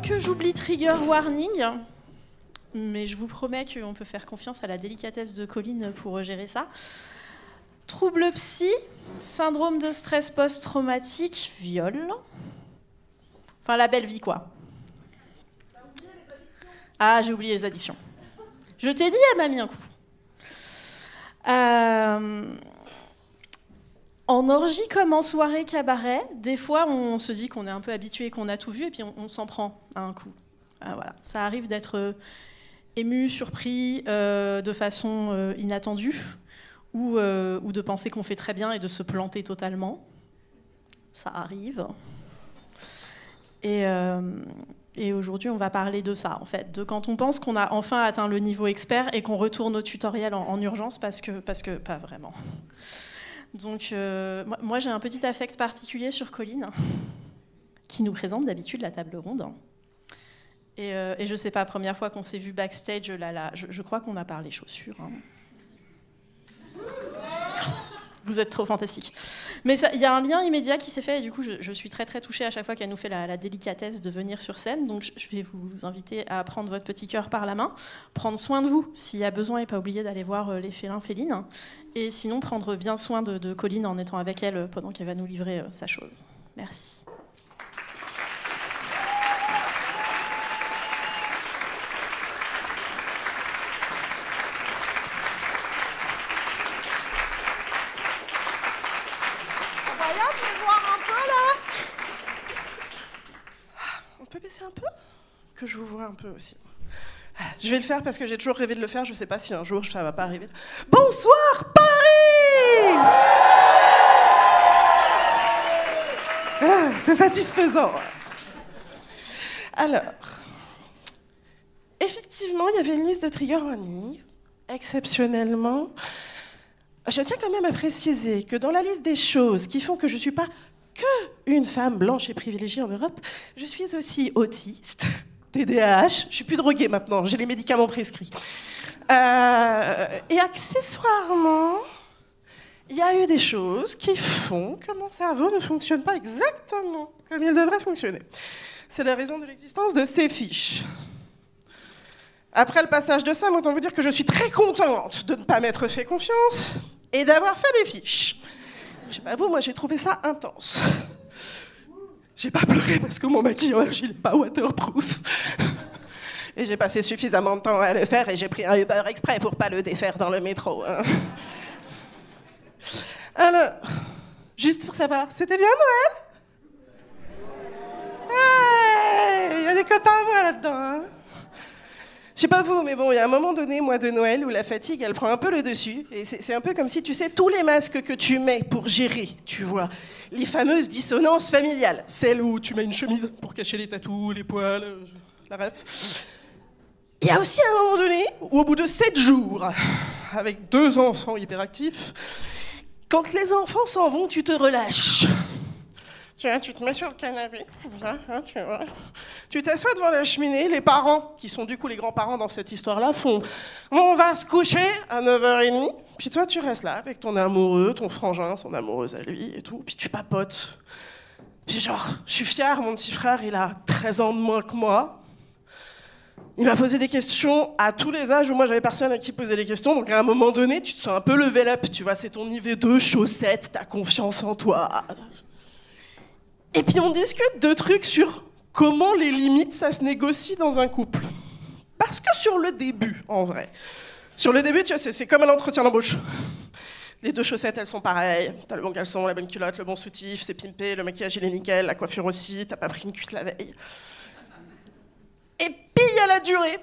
que j'oublie trigger warning, mais je vous promets qu'on peut faire confiance à la délicatesse de Colline pour gérer ça. Troubles psy, syndrome de stress post-traumatique, viol. Enfin, la belle vie, quoi. Ah, j'ai oublié les addictions. Je t'ai dit, elle m'a mis un coup. En orgie comme en soirée cabaret, des fois, on se dit qu'on est un peu habitué, qu'on a tout vu, et puis on s'en prend à un coup. Voilà. Ça arrive d'être ému, surpris, de façon inattendue, ou de penser qu'on fait très bien et de se planter totalement. Ça arrive. Et aujourd'hui, on va parler de ça, en fait, de quand on pense qu'on a enfin atteint le niveau expert et qu'on retourne au tutoriel en urgence parce que pas vraiment. Donc, moi, j'ai un petit affect particulier sur Colline, qui nous présente d'habitude la table ronde. Et je sais pas, première fois qu'on s'est vu backstage, je crois qu'on a parlé chaussures. Hein. Vous êtes trop fantastique. Mais il y a un lien immédiat qui s'est fait, et du coup, je suis très très touchée à chaque fois qu'elle nous fait la délicatesse de venir sur scène. Donc, je vais vous inviter à prendre votre petit cœur par la main, prendre soin de vous s'il y a besoin, et pas oublier d'aller voir les félins félines. Et sinon, prendre bien soin de Colline en étant avec elle pendant qu'elle va nous livrer sa chose. Merci. Un peu que je vous vois un peu aussi. Je vais le faire parce que j'ai toujours rêvé de le faire. Je ne sais pas si un jour ça va pas arriver. Bonsoir Paris. C'est satisfaisant. Alors, effectivement, il y avait une liste de trigger warning. Exceptionnellement, je tiens quand même à préciser que dans la liste des choses qui font que je ne suis pas qu'une femme blanche et privilégiée en Europe, je suis aussi autiste, TDAH, je suis plus droguée maintenant, j'ai les médicaments prescrits. Et accessoirement, il y a eu des choses qui font que mon cerveau ne fonctionne pas exactement comme il devrait fonctionner. C'est la raison de l'existence de ces fiches. Après le passage de ça, autant vous dire que je suis très contente de ne pas m'être fait confiance et d'avoir fait les fiches. Je sais pas vous, moi j'ai trouvé ça intense. J'ai pas pleuré parce que mon maquillage il est pas waterproof. Et j'ai passé suffisamment de temps à le faire et j'ai pris un Uber exprès pour pas le défaire dans le métro. Hein. Alors, juste pour savoir, c'était bien Noël? Il y a des copains à moi là-dedans. Hein. Je sais pas vous, mais bon, il y a un moment donné, mois de Noël, où la fatigue, elle prend un peu le dessus. Et c'est un peu comme si, tu sais, tous les masques que tu mets pour gérer, tu vois, les fameuses dissonances familiales. Celles où tu mets une chemise pour cacher les tatous, les poils, la ref. Il y a aussi un moment donné, où au bout de 7 jours, avec 2 enfants hyperactifs, quand les enfants s'en vont, tu te relâches. Tu te mets sur le canapé, tu vois. Tu t'assois devant la cheminée, les parents, qui sont du coup les grands-parents dans cette histoire-là, font « On va se coucher à 9h30 », puis toi tu restes là avec ton amoureux, ton frangin, son amoureuse à lui et tout, puis tu papotes. Puis genre, je suis fière, mon petit frère, il a 13 ans de moins que moi. Il m'a posé des questions à tous les âges où moi j'avais personne à qui poser les questions, donc à un moment donné, tu te sens un peu level up, tu vois, c'est ton niveau 2, chaussettes, t'as confiance en toi. Et puis on discute de trucs sur comment les limites, ça se négocie dans un couple. Parce que sur le début, en vrai, sur le début, tu vois, c'est comme un entretien d'embauche. Les 2 chaussettes, elles sont pareilles. T'as le bon caleçon, la bonne culotte, le bon soutif, c'est pimpé, le maquillage, il est nickel, la coiffure aussi, t'as pas pris une cuite la veille. Et puis il y a la durée,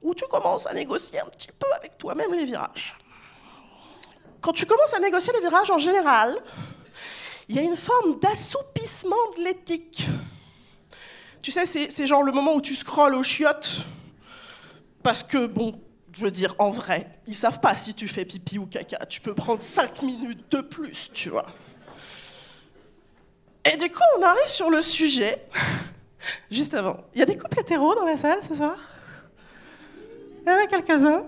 où tu commences à négocier un petit peu avec toi-même les virages. Quand tu commences à négocier les virages, en général, il y a une forme d'assoupissement de l'éthique. Tu sais, c'est genre le moment où tu scrolles aux chiottes, parce que, bon, je veux dire, en vrai, ils savent pas si tu fais pipi ou caca. Tu peux prendre 5 minutes de plus, tu vois. Et du coup, on arrive sur le sujet, juste avant. Il y a des couples hétéros dans la salle ce soir? Il y en a quelques-uns.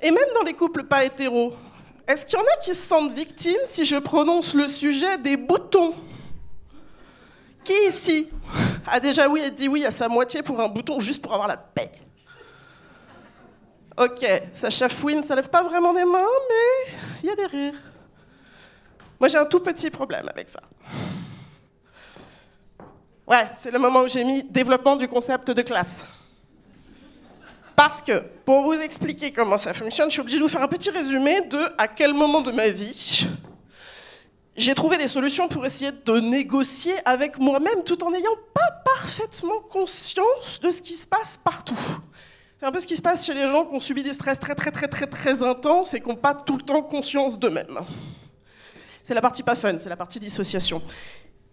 Et même dans les couples pas hétéros, est-ce qu'il y en a qui se sentent victimes si je prononce le sujet des boutons? Qui ici a déjà dit oui à sa moitié pour un bouton juste pour avoir la paix. Ok, ça chafouine, ça lève pas vraiment des mains, mais il y a des rires. Moi, j'ai un tout petit problème avec ça. Ouais, c'est le moment où j'ai mis développement du concept de classe. Parce que, pour vous expliquer comment ça fonctionne, je suis obligée de vous faire un petit résumé de à quel moment de ma vie j'ai trouvé des solutions pour essayer de négocier avec moi-même tout en n'ayant pas parfaitement conscience de ce qui se passe partout. C'est un peu ce qui se passe chez les gens qui ont subi des stress très intenses et qui n'ont pas tout le temps conscience d'eux-mêmes. C'est la partie pas fun, c'est la partie dissociation.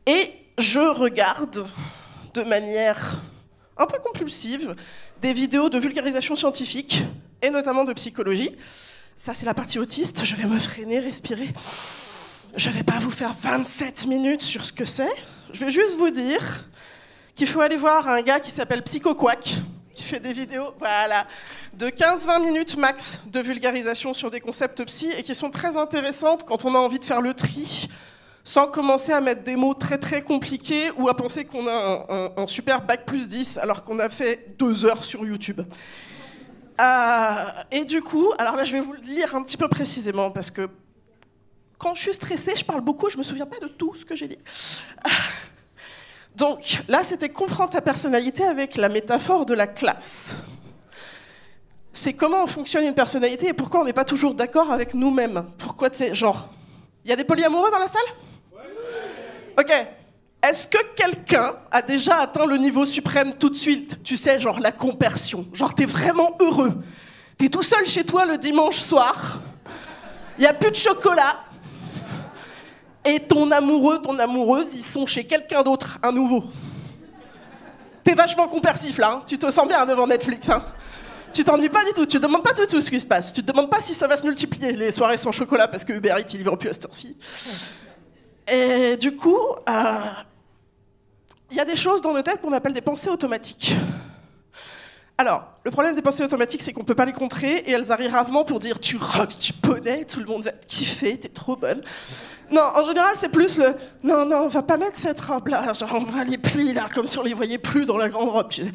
Et je regarde de manière un peu compulsive des vidéos de vulgarisation scientifique et notamment de psychologie. Ça, c'est la partie autiste. Je vais me freiner, respirer. Je ne vais pas vous faire 27 minutes sur ce que c'est. Je vais juste vous dire qu'il faut aller voir un gars qui s'appelle PsychoQuack, qui fait des vidéos de 15-20 minutes max de vulgarisation sur des concepts psy et qui sont très intéressantes quand on a envie de faire le tri sans commencer à mettre des mots très compliqués ou à penser qu'on a un super bac plus 10 alors qu'on a fait 2 heures sur YouTube. Et du coup, alors là je vais vous le lire un petit peu précisément parce que quand je suis stressée, je parle beaucoup, je me souviens pas de tout ce que j'ai dit. Donc là, c'était comprendre ta personnalité avec la métaphore de la classe. C'est comment fonctionne une personnalité et pourquoi on n'est pas toujours d'accord avec nous-mêmes. Pourquoi, tu sais, genre, il y a des polyamoureux dans la salle ? Ok. Est-ce que quelqu'un a déjà atteint le niveau suprême tout de suite ? Tu sais, genre la compersion. Genre, t'es vraiment heureux. T'es tout seul chez toi le dimanche soir. Il n'y a plus de chocolat. Et ton amoureux, ton amoureuse, ils sont chez quelqu'un d'autre, un nouveau. T'es vachement compersif là, hein. Tu te sens bien devant Netflix. Hein. Tu t'ennuies pas du tout, tu te demandes pas du tout ce qui se passe. Tu te demandes pas si ça va se multiplier, les soirées sans chocolat, parce que Uber Eats, il livre plus à cette heure-ci. Et du coup, y a des choses dans nos têtes qu'on appelle des pensées automatiques. Alors, le problème des pensées automatiques, c'est qu'on peut pas les contrer, et elles arrivent rarement pour dire « tu rocks, tu poney, tout le monde va te kiffer, t'es trop bonne ». Non, en général, c'est plus le « non, on va pas mettre cette robe-là, genre on va les plier là, comme si on les voyait plus dans la grande robe, tu sais.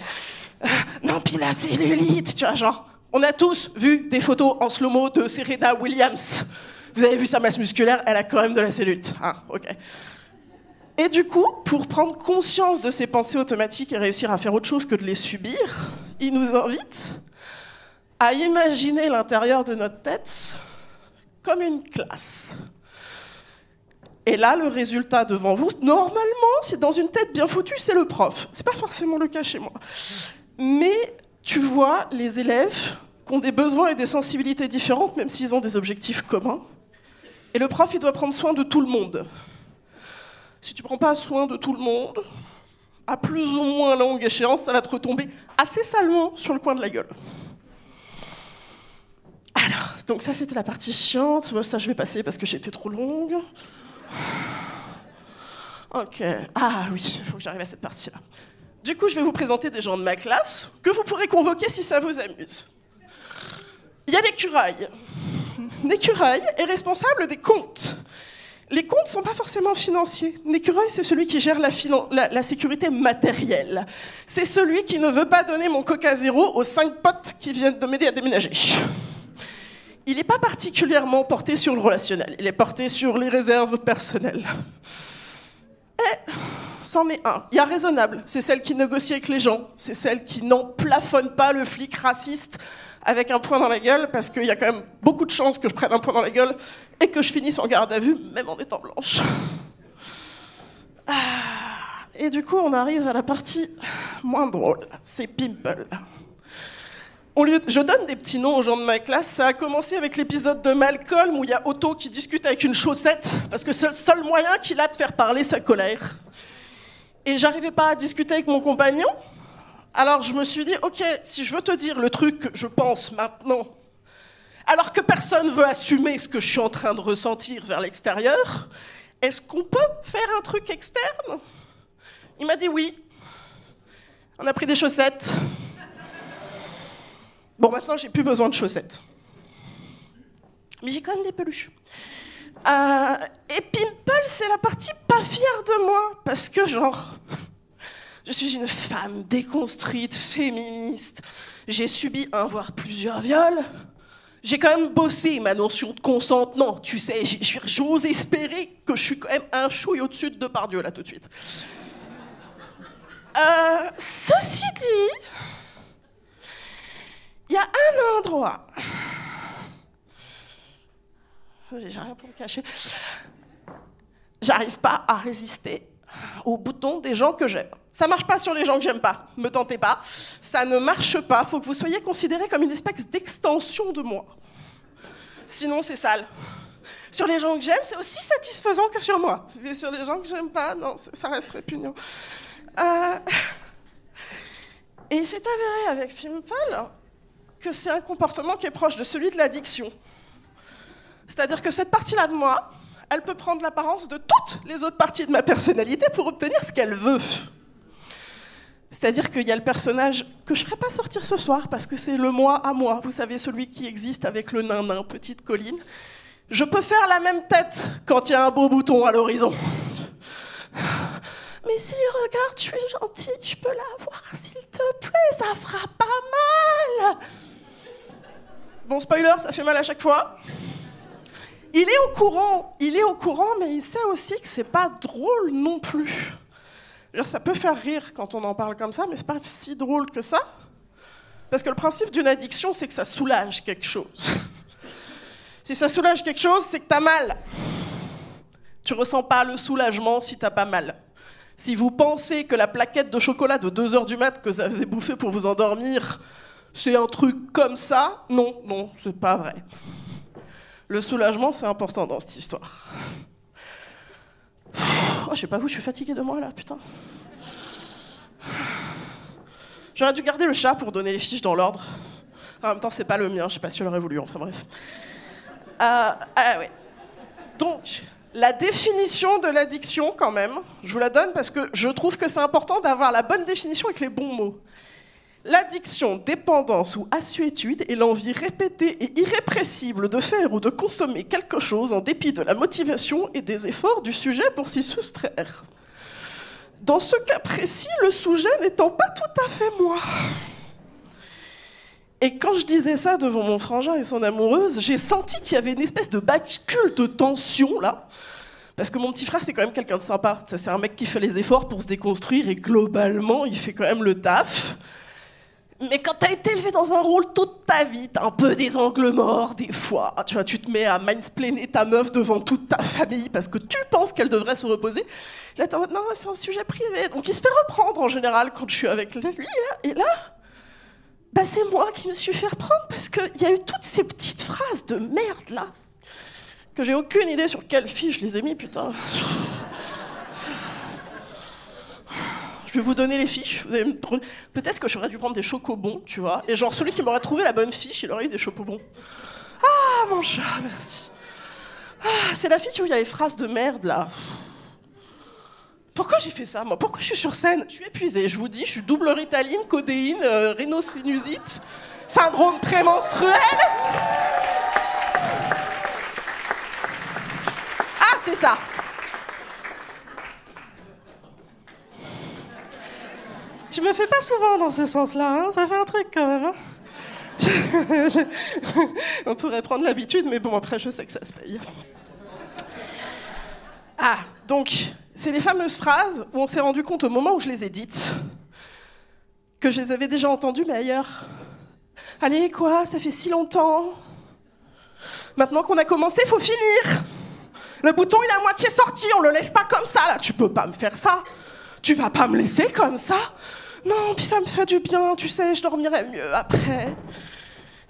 Non, puis la cellulite, tu vois, genre... » On a tous vu des photos en slow-mo de Serena Williams. Vous avez vu sa masse musculaire, elle a quand même de la cellulite. Ah, ok. Et du coup, pour prendre conscience de ces pensées automatiques et réussir à faire autre chose que de les subir, il nous invite à imaginer l'intérieur de notre tête comme une classe. Et là, le résultat devant vous, normalement, c'est dans une tête bien foutue, c'est le prof. C'est pas forcément le cas chez moi. Mais tu vois les élèves qui ont des besoins et des sensibilités différentes, même s'ils ont des objectifs communs. Et le prof, il doit prendre soin de tout le monde. Si tu ne prends pas soin de tout le monde, à plus ou moins longue échéance, ça va te retomber assez salement sur le coin de la gueule. Alors, donc ça, c'était la partie chiante. Moi, ça, je vais passer parce que j'étais trop longue. Ok. Ah oui, il faut que j'arrive à cette partie-là. Du coup, je vais vous présenter des gens de ma classe que vous pourrez convoquer si ça vous amuse. Il y a l'écureuil. L'écureuil est responsable des comptes. Les comptes ne sont pas forcément financiers. L'écureuil, c'est celui qui gère la sécurité matérielle. C'est celui qui ne veut pas donner mon coca zéro aux 5 potes qui viennent de m'aider à déménager. Il n'est pas particulièrement porté sur le relationnel. Il est porté sur les réserves personnelles. Et c'en est un. Il y a raisonnable. C'est celle qui négocie avec les gens. C'est celle qui n'en plafonne pas le flic raciste avec un poing dans la gueule, parce qu'il y a quand même beaucoup de chances que je prenne un poing dans la gueule et que je finisse en garde à vue, même en étant blanche. Et du coup, on arrive à la partie moins drôle. C'est Pimple. Je donne des petits noms aux gens de ma classe. Ça a commencé avec l'épisode de Malcolm où il y a Otto qui discute avec une chaussette parce que c'est le seul moyen qu'il a de faire parler sa colère. Et j'arrivais pas à discuter avec mon compagnon. Alors je me suis dit, ok, si je veux te dire le truc que je pense maintenant, alors que personne veut assumer ce que je suis en train de ressentir vers l'extérieur, est-ce qu'on peut faire un truc externe ? Il m'a dit oui. On a pris des chaussettes. Bon, maintenant, j'ai plus besoin de chaussettes. Mais j'ai quand même des peluches. Et Pimple, c'est la partie pas fière de moi. Parce que, genre, Je suis une femme déconstruite, féministe. J'ai subi un voire plusieurs viols. J'ai quand même bossé ma notion de consentement. Tu sais, j'ose espérer que je suis quand même un chouille au-dessus de Depardieu, là, tout de suite. Ceci dit, il y a un endroit... J'ai rien pour me cacher. J'arrive pas à résister au bouton des gens que j'aime. Ça marche pas sur les gens que j'aime pas. Me tentez pas. Ça ne marche pas. Faut que vous soyez considérés comme une espèce d'extension de moi. Sinon, c'est sale. Sur les gens que j'aime, c'est aussi satisfaisant que sur moi. Mais sur les gens que j'aime pas, non, ça reste répugnant. Et il s'est avéré avec Pimple que c'est un comportement qui est proche de celui de l'addiction. C'est-à-dire que cette partie-là de moi, elle peut prendre l'apparence de toutes les autres parties de ma personnalité pour obtenir ce qu'elle veut. C'est-à-dire qu'il y a le personnage que je ne ferai pas sortir ce soir parce que c'est le moi à moi. Vous savez, celui qui existe avec le nain, petite colline. Je peux faire la même tête quand il y a un beau bouton à l'horizon. Mais si, regarde, je suis gentille, je peux l'avoir, s'il te plaît, ça fera pas mal. Bon, spoiler, ça fait mal à chaque fois. Il est au courant, mais il sait aussi que c'est pas drôle non plus. Ça peut faire rire quand on en parle comme ça, mais c'est pas si drôle que ça. Parce que le principe d'une addiction, c'est que ça soulage quelque chose. Si ça soulage quelque chose, c'est que t'as mal. Tu ressens pas le soulagement si t'as pas mal. Si vous pensez que la plaquette de chocolat de 2h du mat que vous avez bouffé pour vous endormir, c'est un truc comme ça, non, c'est pas vrai. Le soulagement, c'est important dans cette histoire. Oh, je sais pas vous, je suis fatiguée de moi là, putain. J'aurais dû garder le chat pour donner les fiches dans l'ordre. En même temps, c'est pas le mien, je sais pas si je l'aurais voulu, enfin bref. Ouais. Donc, la définition de l'addiction, quand même, je vous la donne parce que je trouve que c'est important d'avoir la bonne définition avec les bons mots. L'addiction, dépendance ou assuétude est l'envie répétée et irrépressible de faire ou de consommer quelque chose en dépit de la motivation et des efforts du sujet pour s'y soustraire. Dans ce cas précis, le sujet n'étant pas tout à fait moi. Et quand je disais ça devant mon frangin et son amoureuse, j'ai senti qu'il y avait une espèce de bascule de tension, là. Parce que mon petit frère, c'est quand même quelqu'un de sympa. C'est un mec qui fait les efforts pour se déconstruire et globalement, il fait quand même le taf. Mais quand t'as été élevé dans un rôle toute ta vie, t'as un peu des angles morts des fois. Tu vois, tu te mets à mansplainer ta meuf devant toute ta famille parce que tu penses qu'elle devrait se reposer. Là, t'es en mode, non, c'est un sujet privé. Donc il se fait reprendre en général quand je suis avec lui. Là, et là, bah, c'est moi qui me suis fait reprendre parce qu'il y a eu toutes ces petites phrases de merde là, que j'ai aucune idée sur quelle fiche je les ai mis, putain. Je vais vous donner les fiches. Peut-être que j'aurais dû prendre des chocobons, tu vois. Et genre, celui qui m'aurait trouvé la bonne fiche, il aurait eu des chocobons. Ah, mon chat, merci. Ah, c'est la fiche où il y a les phrases de merde, là. Pourquoi j'ai fait ça, moi? Pourquoi je suis sur scène? Je suis épuisée, je vous dis. Je suis double ritaline, codéine, rhinosinusites, syndrome prémenstruel. Ah, c'est ça. Tu me fais pas souvent dans ce sens-là, hein? Ça fait un truc quand même. Hein? On pourrait prendre l'habitude, mais bon, après, je sais que ça se paye. Ah, donc, c'est les fameuses phrases où on s'est rendu compte au moment où je les ai dites que je les avais déjà entendues, mais ailleurs. Allez, quoi? Ça fait si longtemps. Maintenant qu'on a commencé, faut finir. Le bouton, il est à moitié sorti, on le laisse pas comme ça, là. Tu peux pas me faire ça. Tu vas pas me laisser comme ça? Non, puis ça me fait du bien, tu sais, je dormirai mieux après.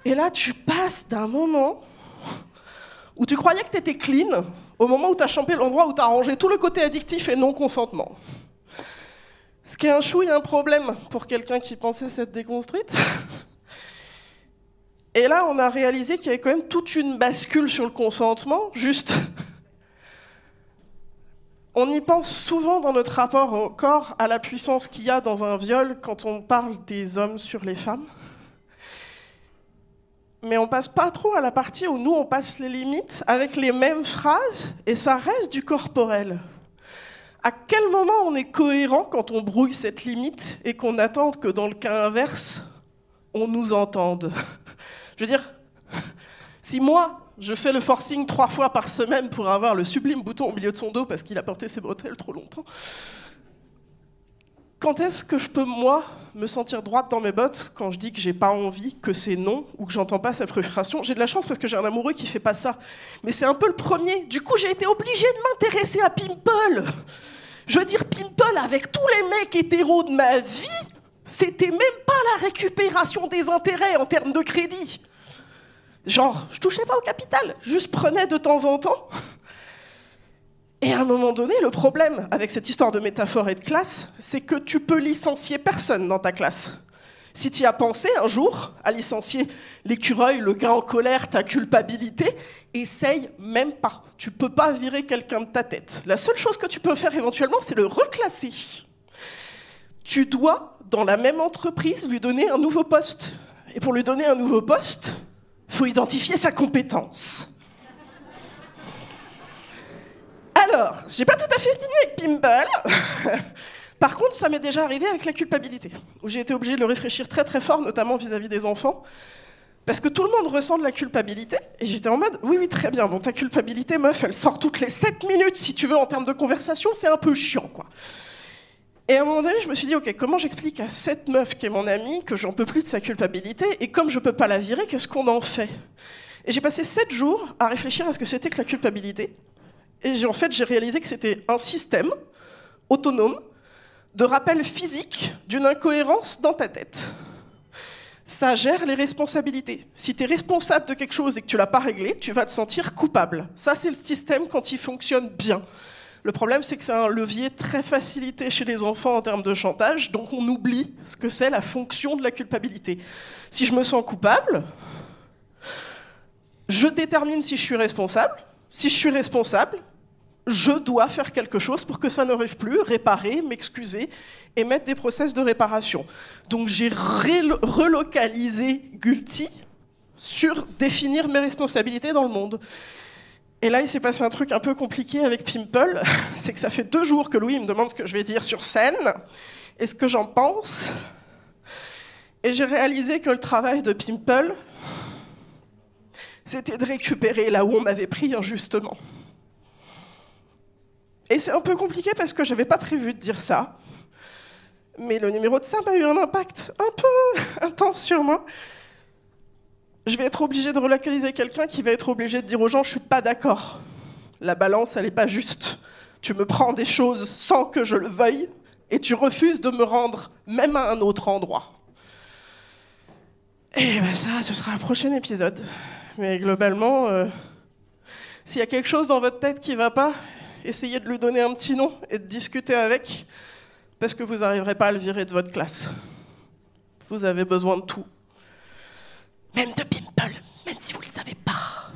Et là, tu passes d'un moment où tu croyais que t'étais clean, au moment où t'as champé l'endroit où t'as rangé tout le côté addictif et non-consentement. Ce qui est un chouille, un problème pour quelqu'un qui pensait s'être déconstruite. Et là, on a réalisé qu'il y avait quand même toute une bascule sur le consentement, juste... On y pense souvent dans notre rapport au corps, à la puissance qu'il y a dans un viol quand on parle des hommes sur les femmes. Mais on passe pas trop à la partie où nous, on passe les limites avec les mêmes phrases et ça reste du corporel. À quel moment on est cohérent quand on brouille cette limite et qu'on attend que dans le cas inverse, on nous entende? Je veux dire, si moi, je fais le forcing 3 fois par semaine pour avoir le sublime bouton au milieu de son dos parce qu'il a porté ses bretelles trop longtemps, quand est-ce que je peux, moi, me sentir droite dans mes bottes quand je dis que j'ai pas envie, que c'est non, ou que j'entends pas sa frustration? J'ai de la chance parce que j'ai un amoureux qui fait pas ça. Mais c'est un peu le premier. Du coup, j'ai été obligée de m'intéresser à Pimple. Je veux dire, Pimple, avec tous les mecs hétéros de ma vie, c'était même pas la récupération des intérêts en termes de crédit. Genre, je touchais pas au capital, juste prenais de temps en temps. Et à un moment donné, le problème avec cette histoire de métaphore et de classe, c'est que tu peux licencier personne dans ta classe. Si tu y as pensé un jour à licencier l'écureuil, le gars en colère, ta culpabilité, essaye même pas. Tu peux pas virer quelqu'un de ta tête. La seule chose que tu peux faire éventuellement, c'est le reclasser. Tu dois, dans la même entreprise, lui donner un nouveau poste. Et pour lui donner un nouveau poste, il faut identifier sa compétence. Alors, j'ai pas tout à fait fini avec Pimple. Par contre, ça m'est déjà arrivé avec la culpabilité, où j'ai été obligée de le réfléchir très très fort, notamment vis-à-vis des enfants, parce que tout le monde ressent de la culpabilité, et j'étais en mode, oui, très bien, bon, ta culpabilité, meuf, elle sort toutes les 7 minutes, si tu veux, en termes de conversation, c'est un peu chiant, quoi. Et à un moment donné, je me suis dit, ok, comment j'explique à cette meuf qui est mon amie que j'en peux plus de sa culpabilité, et comme je peux pas la virer, qu'est-ce qu'on en fait? Et j'ai passé 7 jours à réfléchir à ce que c'était que la culpabilité. Et j'ai réalisé que c'était un système autonome de rappel physique d'une incohérence dans ta tête. Ça gère les responsabilités. Si tu es responsable de quelque chose et que tu l'as pas réglé, tu vas te sentir coupable. Ça, c'est le système quand il fonctionne bien. Le problème, c'est que c'est un levier très facilité chez les enfants en termes de chantage, donc on oublie ce que c'est la fonction de la culpabilité. Si je me sens coupable, je détermine si je suis responsable. Si je suis responsable, je dois faire quelque chose pour que ça n'arrive plus, réparer, m'excuser et mettre des process de réparation. Donc j'ai relocalisé Gulti sur définir mes responsabilités dans le monde. Et là, il s'est passé un truc un peu compliqué avec Pimple, c'est que ça fait 2 jours que Louis me demande ce que je vais dire sur scène et ce que j'en pense. Et j'ai réalisé que le travail de Pimple, c'était de récupérer là où on m'avait pris injustement. Et c'est un peu compliqué parce que j'avais pas prévu de dire ça. Mais le numéro de Simba a eu un impact un peu intense sur moi. Je vais être obligée de relocaliser quelqu'un qui va être obligé de dire aux gens « je suis pas d'accord ». La balance, elle est pas juste. Tu me prends des choses sans que je le veuille et tu refuses de me rendre même à un autre endroit. Et ben ça, ce sera un prochain épisode. Mais globalement, s'il y a quelque chose dans votre tête qui ne va pas, essayez de lui donner un petit nom et de discuter avec, parce que vous n'arriverez pas à le virer de votre classe. Vous avez besoin de tout. Même de Pimple, même si vous ne le savez pas.